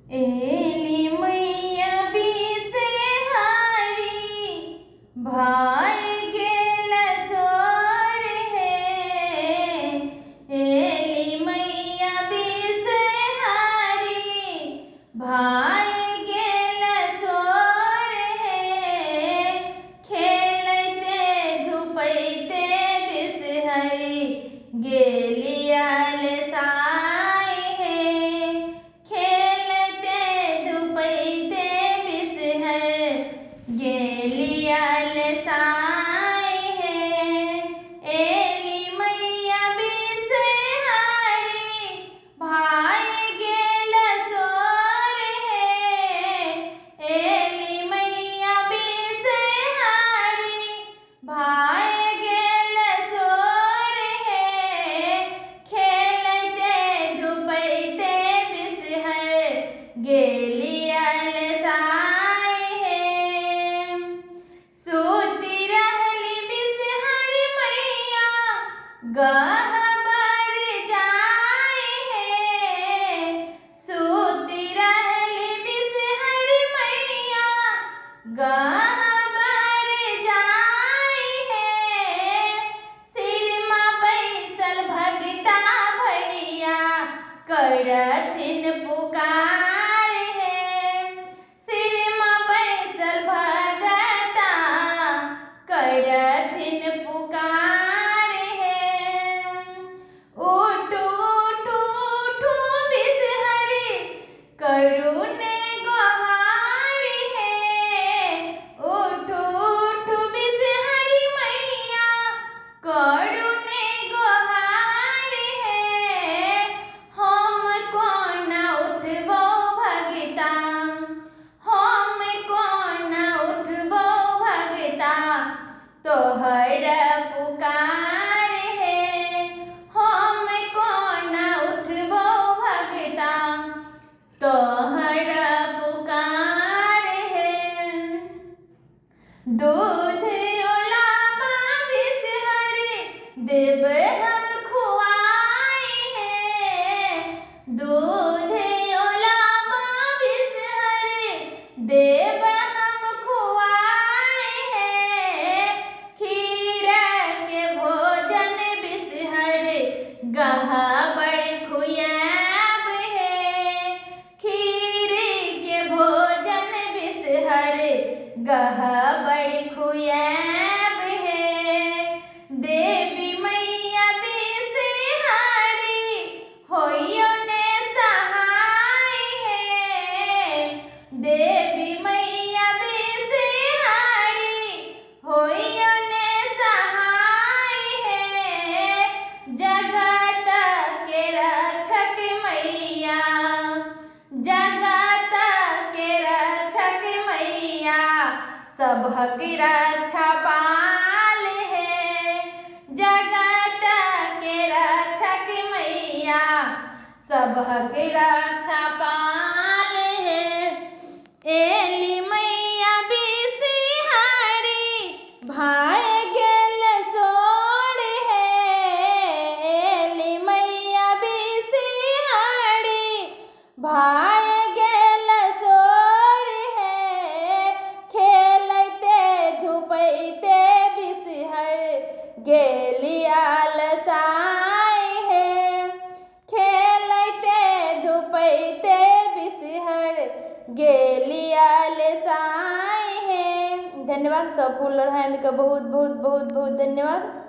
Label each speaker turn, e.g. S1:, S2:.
S1: एली मैया बिसहारी भाई गेल सोर है। एली मैया बिसहारी भाई गेल सोर है। खेलते धुपैते बिसहरी गेलियल साई है। खेलते धुपैते बिसहर गेलियल साई है। एली मैया बिसहारी भाई गेल सोर है। एली मैया बिसहारी भाई गेल सोर है। खेलते धुपैते बिसहर गेलियल साई है। सूती रहली बिसहरी मैया गहबर जाई है। सूती रहली बिसहरी मैया गहबर जाई है। सिरमा बैसल भगता भैया करथिन पुकार है। सिरमा बैसल भगता करथिन पुकार है। उठू उठू उठू बिसहरी करुणे गोहारी है। उठू उठू बिसहरी मैया करुणे गोहारी है। हम कोना उठबो भगता, हम कोना उठबो भगता तोहर पुकार है। हम कोना उठबो भगता तोहर पुकार है। दूध ओलाबा बिसहरी देब हम खुआई है। दूध ओलाबा बिसहरी देब हम खुआई है। खीर के भोजन बिसहरी गहबर खुआब है। खीर के भोजन बिसहरी गहबर खुआब है। देवी मैया बिसहारी होइयो ने सहाय है। देवी मैया बिसहारी होइयो ने सहाय है। जगत के रक्षक मैया, जगत के रक्षक मैया सबहक रक्षा पाल है। जगत के रक्षक मैया सबहक रक्षा पाल है। एली मैया बिसहारी भाई गेल सोर है। एली मैया बिसहारी भाई गेल सोर है। खेलते धुपैते बिसहर गेलियल साई है। खेलते धुपैते बिसहर गेलियल साई है। धन्यवाद। सब फूल और हैंड का बहुत बहुत बहुत बहुत धन्यवाद।